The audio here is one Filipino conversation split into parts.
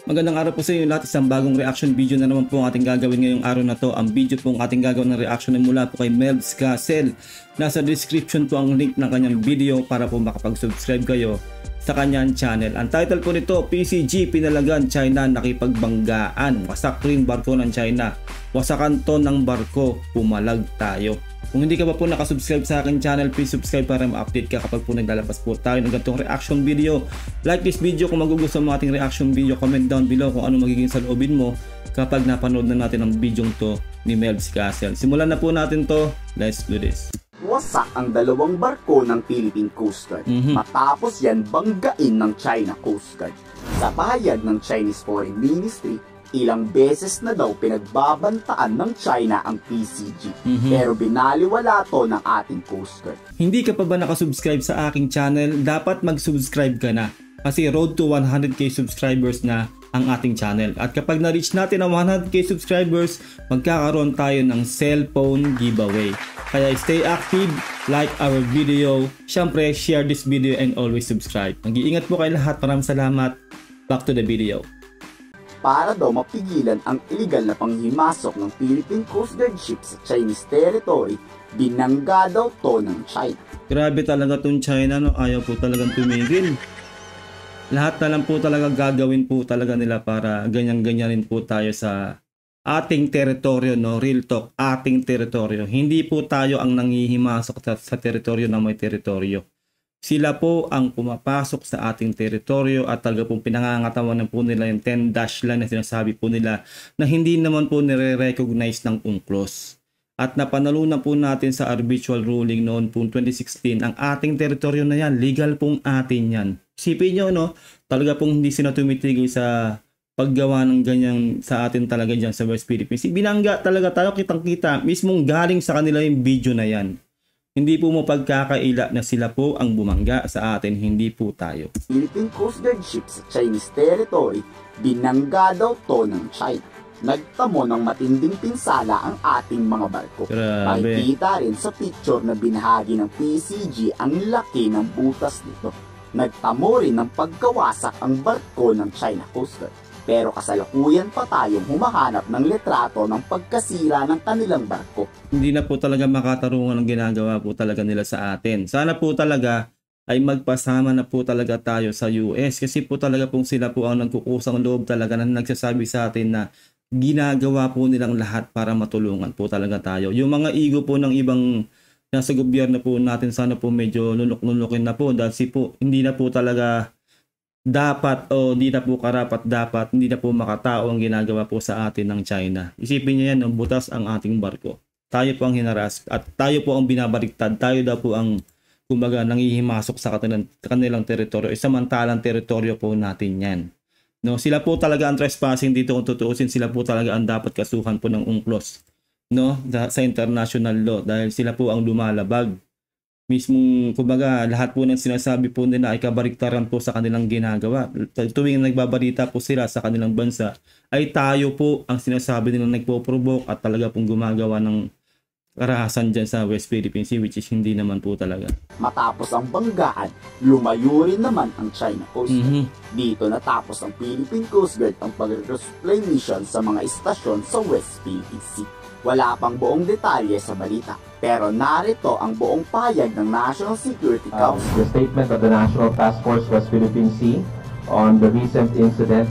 Magandang araw po sa inyo lahat. Isang bagong reaction video na naman po ang ating gagawin ngayong araw na to. Ang video po ang ating gagawin ng reaction ay mula po kay Melbs Castle. Nasa description po ang link ng kanyang video para po makapag-subscribe kayo sa kanyang channel. Ang title po nito, PCG Pinalagan China Nakipagbanggaan. Wasak rin barko ng China. Wasakan to ng barko, pumalag tayo. Kung hindi ka pa po nakasubscribe sa akin channel, please subscribe para ma-update ka kapag po naglalabas po tayo ng ganitong reaction video. Like this video kung magugustuhan mo ating reaction video. Comment down below kung ano magiging saloobin mo kapag napanood na natin ang video to ni Melbs Castle. Simulan na po natin to. Let's do this. Wasak ang dalawang barko ng Philippine Coast Guard matapos yan banggain ng China Coast Guard. Sa pahayag ng Chinese Foreign Ministry, ilang beses na daw pinagbabantaan ng China ang PCG pero binaliwala to ng ating Coast Guard. Hindi ka pa ba nakasubscribe sa aking channel? Dapat mag-subscribe ka na kasi road to 100k subscribers na ang ating channel. At kapag na-reach natin ang 100k subscribers, magkakaroon tayo ng cellphone giveaway. Kaya stay active, like our video, syempre share this video and always subscribe. Mag-iingat po kayo lahat. Maraming salamat. Back to the video. Para daw mapigilan ang illegal na panghimasok ng Philippine Coast Guard ship sa Chinese territory, binangga daw to ng China. Grabe talaga tong China, no? Ayaw po talagang tumigil. Lahat na lang po talaga gagawin po talaga nila para ganyan-ganyanin po tayo sa ating teritoryo, no? Real talk, ating teritoryo. Hindi po tayo ang nanghihimasok sa teritoryo ng may teritoryo. Sila po ang pumapasok sa ating teritoryo at talaga pong pinangangatawanan po nila yung 10 dash line na sinasabi po nila na hindi naman po nire-recognize ng UNCLOS. At napanalunan po natin sa arbitral ruling noon po 2016 ang ating teritoryo na yan, legal pong atin yan. Isipin nyo, no? Talaga pong hindi sila tumitigil sa paggawa ng ganyan sa atin talaga dyan sa West Philippines. Binangga talaga tayo, kitang-kita, mismong galing sa kanila yung video na yan. Hindi po mo pagkakaila na sila po ang bumangga sa atin, hindi po tayo. Philippine Coast Guard ship sa Chinese territory, binangga daw to ng China. Nagtamo ng matinding pinsala ang ating mga barko. Grabe. Makikita rin sa picture na binahagi ng PCG ang laki ng butas nito. Nagtamo rin ng pagkawasak ang barko ng China Coast Guard. Pero kasalukuyan pa tayong humahanap ng litrato ng pagkasira ng kanilang barko. Hindi na po talaga makatarungan ang ginagawa po talaga nila sa atin. Sana po talaga ay magpasama na po talaga tayo sa US. Kasi po talaga pong sila po ang nagkukusang loob talaga na nagsasabi sa atin na ginagawa po nilang lahat para matulungan po talaga tayo. Yung mga ego po ng ibang nasa gobyerno po natin, sana po medyo nunok-nunokin na po. Dahil po hindi na po talaga dapat o hindi na po karapat dapat, hindi na po makatao ang ginagawa po sa atin ng China. Isipin niyo yan, ang butas ang ating barko. Tayo po ang hinaras at tayo po ang binabaliktad. Tayo daw po ang kumbaga nanghihimasok sa kanilang teritoryo. Samantalang teritoryo po natin yan. No, sila po talaga ang trespassing dito kung tutuusin. Sila po talaga ang dapat kasuhan po ng UNCLOS, no, sa international law dahil sila po ang lumalabag. Mismong kumbaga lahat po ng sinasabi po nila ay kabaliktaran po sa kanilang ginagawa. Tuwing nagbabalita po sila sa kanilang bansa ay tayo po ang sinasabi nila nagpo-provoke at talaga pong gumagawa ng karahasan dyan sa West Philippines Sea, which is hindi naman po talaga. Matapos ang banggaan, lumayo rin naman ang China Coast Guard. Dito natapos ang Philippine Coast Guard ang pag-resupply mission sa mga istasyon sa West Philippines Sea. Wala pang buong detalye sa balita, pero narito ang buong payag ng National Security Council. The statement of the National Task Force West Philippine Sea on the recent incident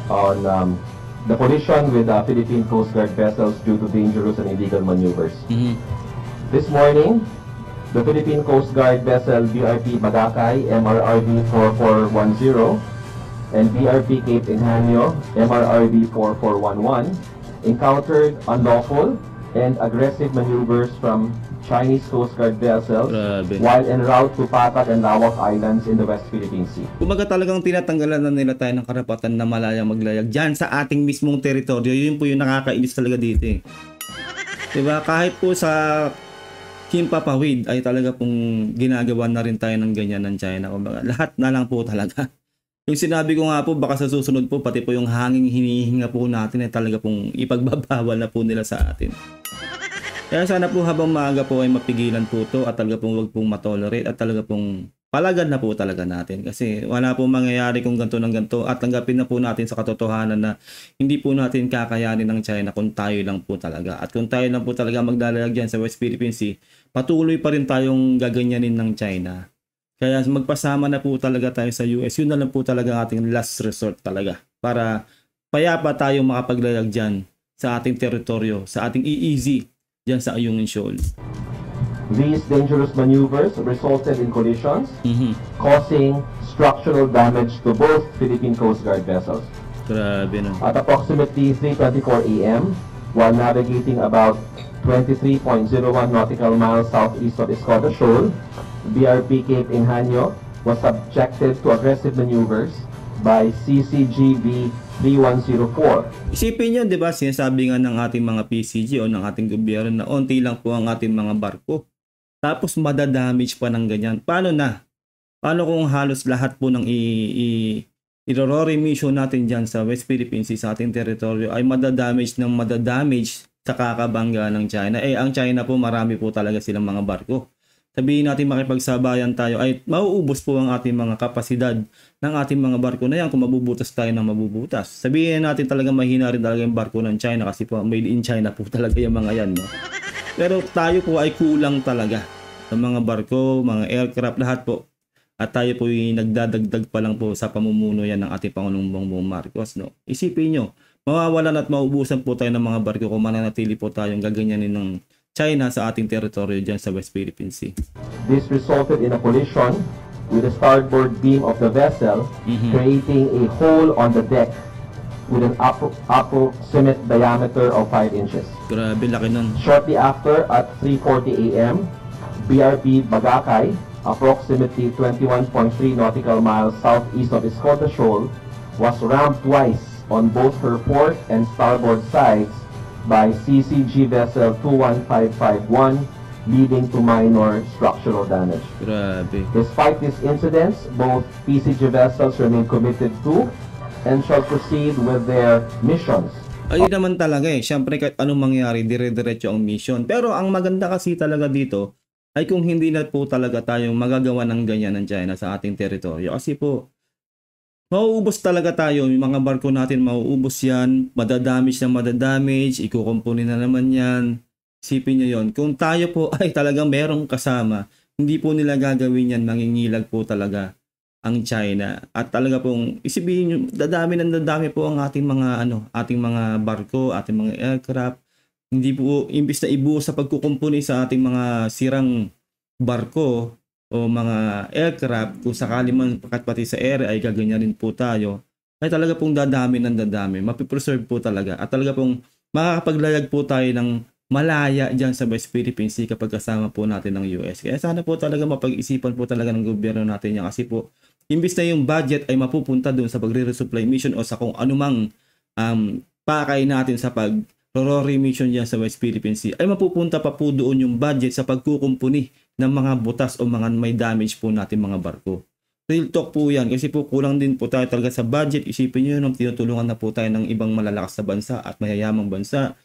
on the collision with Philippine Coast Guard vessels due to dangerous and illegal maneuvers. This morning, the Philippine Coast Guard vessel BRP Magakay MRRV 4410 and BRP Cape Ingenio MRRV 4411 encountered unlawful and aggressive maneuvers from Chinese Coast Guard vessels while en route to Patag and Lawak Islands in the West Philippine Sea. Kumaga talagang tinatanggalan na nila tayo ng karapatan na malayang maglayag dyan sa ating mismong teritoryo. Yun po yung nakakainis talaga dito eh. Diba? Kahit po sa Himpapawid ay talaga pong ginagawa na rin tayo ng ganyan ng China. Kumaga, lahat na lang po talaga. Yung sinabi ko nga po, baka sa susunod po, pati po yung hanging hinihinga po natin ay talaga pong ipagbabawal na po nila sa atin. Kaya sana po habang maaga po ay mapigilan po to at talaga pong wag pong matolerate at talaga pong palagad na po talaga natin kasi wala po mangyayari kung ganito ng ganito at tanggapin na po natin sa katotohanan na hindi po natin kakayanin ng China kung tayo lang po talaga. At kung tayo lang po talaga maglalayag dyan sa West Philippine Sea, patuloy pa rin tayong gaganyanin ng China. Kaya magpasama na po talaga tayo sa US. Yun na lang po talaga ating last resort talaga para payapa tayong makapaglayag dyan sa ating teritoryo, sa ating EEZ dyan sa Ayungin Shoal. These dangerous maneuvers resulted in collisions, causing structural damage to both Philippine Coast Guard vessels. Grabe no. At approximately 3:24 a.m., while navigating about 23.01 nautical miles southeast of Escoda Shoal, BRP Cape Ingenio was subjected to aggressive maneuvers by CCGB 3104. Isipin nyo, di ba, sinasabi nga ng ating mga PCG o ng ating gobyerno na onti lang po ang ating mga barko. Tapos madadamage pa ng ganyan. Paano na? Paano kung halos lahat po ng i-rory mission natin dyan sa West Philippine Sea sa ating teritoryo ay madadamage sa kakabangga ng China? Eh, ang China po, marami po talaga silang mga barko. Sabihin natin makipagsabayan tayo ay mauubos po ang ating mga kapasidad ng ating mga barko na yan kung mabubutas tayo ng mabubutas. Sabihin natin talaga mahina rin talaga yung barko ng China kasi po made in China po talaga yung mga yan. No? Pero tayo po ay kulang talaga sa mga barko, mga aircraft, lahat po. At tayo po ay nagdadagdag pa lang po sa pamumuno yan ng ating Pangulong Bongbong Marcos. No? Isipin nyo, mawawalan at maubusan po tayo ng mga barko kung mananatili po tayong gaganyanin ng China sa ating teritoryo dyan sa West Philippine Sea. This resulted in a collision with the starboard beam of the vessel, creating a hole on the deck with an approximate diameter of 5 inches. Grabe, laki nun. Shortly after, at 3:40 a.m., BRP Bagakay, approximately 21.3 nautical miles southeast of Escoda Shoal, was rammed twice on both her port and starboard sides by CCG vessel 21551, leading to minor structural damage. Grabe. Despite these incidents, both PCG vessels remain committed to and shall proceed with their missions. Ayun naman talaga eh. Siyempre kahit anong mangyari, dire-diretso ang mission. Pero ang maganda kasi talaga dito ay kung hindi na po talaga tayong magagawa ng ganyan ng China sa ating teritoryo. Kasi po, mauubos talaga tayo. Yung mga barko natin, mauubos yan. Madadamage na madadamage. Ikukumpuni na naman yan. Isipin nyo yon. Kung tayo po ay talagang merong kasama, hindi po nila gagawin yan. Mangingilag po talaga ang China. At talaga pong, isipin nyo, dadami po ang ating mga, ating mga barko, ating mga aircraft. Hindi po, imbis na ibuhos sa pagkukumpuni sa ating mga sirang barko, o mga aircraft, kung sakali man pati sa air ay gaganyanin po tayo, ay talaga pong dadami. Mapipreserve po talaga. At talaga pong makakapaglayag po tayo ng malaya dyan sa West Philippine Sea kapag kasama po natin ng US. Kaya sana po talaga mapag-isipan po talaga ng gobyerno natin yan. Kasi po, imbis na yung budget ay mapupunta doon sa pagre-resupply mission o sa kung anumang pakay natin sa pag-rory mission dyan sa West Philippine Sea, ay mapupunta pa po doon yung budget sa pagkukumpuni ng mga butas o mga may damage po natin mga barko. Real talk po yan kasi po kulang din po tayo talaga sa budget. Isipin nyo nung tinutulungan na po tayo ng ibang malalakas na bansa at mayayamang bansa.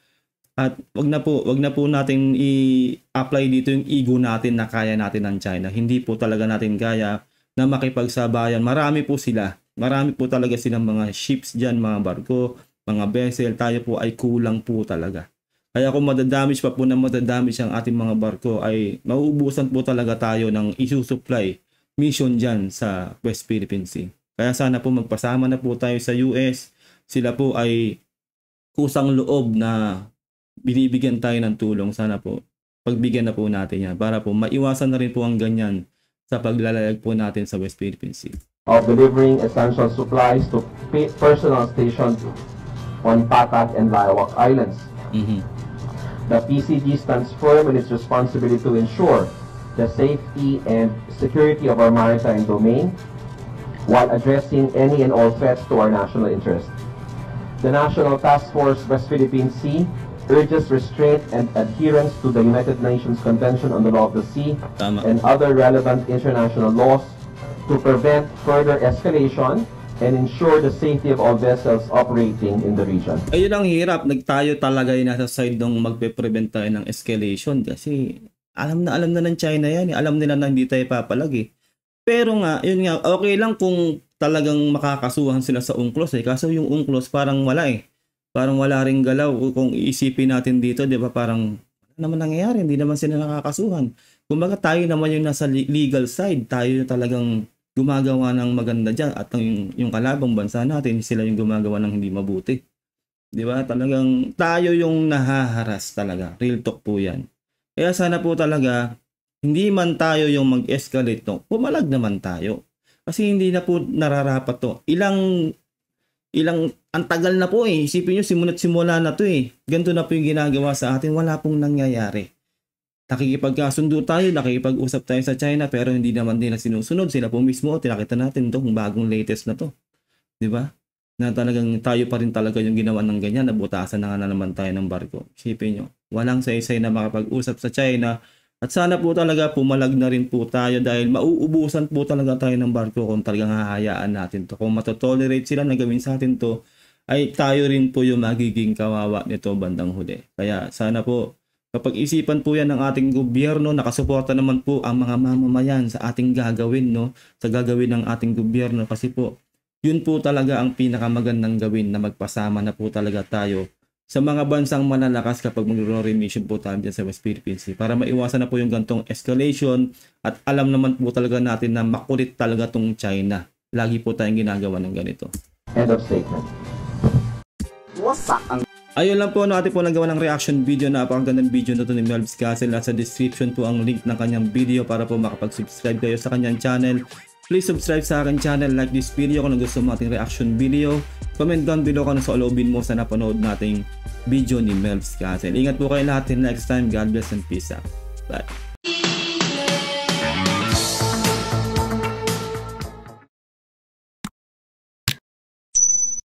At wag na po natin i-apply dito yung ego natin na kaya natin ng China. Hindi po talaga natin kaya na makipagsabayan. Marami po talaga silang mga ships dyan, mga barko, mga vessel. Tayo po ay kulang po talaga. Kaya kung madadamage pa po na madadamage ang ating mga barko ay mauubusan po talaga tayo ng isusupply mission dyan sa West Philippine Sea. Kaya sana po magpasama na po tayo sa US. Sila po ay kusang loob na binibigyan tayo ng tulong. Sana po pagbigyan na po natin yan para po maiwasan na rin po ang ganyan sa paglalayag po natin sa West Philippine Sea. Of delivering essential supplies to personal stations on Patak and Laoag Islands. The PCG stands firm in its responsibility to ensure the safety and security of our maritime domain while addressing any and all threats to our national interest. The National Task Force West Philippine Sea urges restraint and adherence to the United Nations Convention on the Law of the Sea and other relevant international laws to prevent further escalation and ensure the safety of all vessels operating in the region. Ayun ang hirap. Tayo talaga yung nasa side ng magpe-prevent tayo ng escalation kasi alam na ng China yan. Alam nila na hindi tayo papalagi. Pero nga, yun nga, okay lang kung talagang makakasuhan sila sa UNCLOS Kaso yung UNCLOS parang wala Parang wala ring galaw. Kung iisipin natin dito, di ba, parang ano naman nangyayari, hindi naman sila nakakasuhan. Kumbaga tayo naman yung nasa legal side, tayo talagang gumagawa ng maganda dyan at yung kalabang bansa natin, sila yung gumagawa ng hindi mabuti. Di ba? Talagang tayo yung nahaharas talaga. Real talk po yan. Kaya sana po talaga, hindi man tayo yung mag-escalate to, pumalag naman tayo. Kasi hindi na po nararapat to. Ang tagal na po Isipin nyo, simula na to Ganito na po yung ginagawa sa atin, wala pong nangyayari. Nakikipagkasundo tayo, nakikipag-usap tayo sa China, pero hindi naman nila sinusunod. Sila po mismo, tinakita natin to, kung bagong latest na to. Diba? Na talagang tayo pa rin talaga yung ginawa ng ganyan, nabutasan na nga na naman tayo ng barko. Isipin nyo, walang saysay na makapag-usap sa China. At sana po talaga pumalag na rin po tayo dahil mauubusan po talaga tayo ng barko kung talagang hahayaan natin to. Kung matotolerate sila na gawin sa atin to, ay tayo rin po yung magiging kawawa nito bandang huli. Kaya sana po, kapag isipan po yan ng ating gobyerno, nakasuporta naman po ang mga mamamayan sa ating gagawin, sa gagawin ng ating gobyerno. Kasi po, yun po talaga ang pinakamagandang gawin na magpasama na po talaga tayo sa mga bansang malalakas kapag magro-remission po tayo dyan sa West Philippine Sea para maiwasan na po yung gantong escalation at alam naman po talaga natin na makulit talaga tong China. Lagi po tayong ginagawa ng ganito. End of statement. Ayun lang po, atin po nagawa ng reaction video. Napakagandang video na ito ni Melvs Castle. Nasa description po ang link ng kanyang video para po makapag-subscribe kayo sa kanyang channel. Please subscribe sa aking channel, like this video kung gusto mo ating reaction video. Comment down below kung ano sa oloobin mo sa napanood nating video ni Melvs Castle. Ingat po kayo lahat till next time. God bless and peace out. Bye.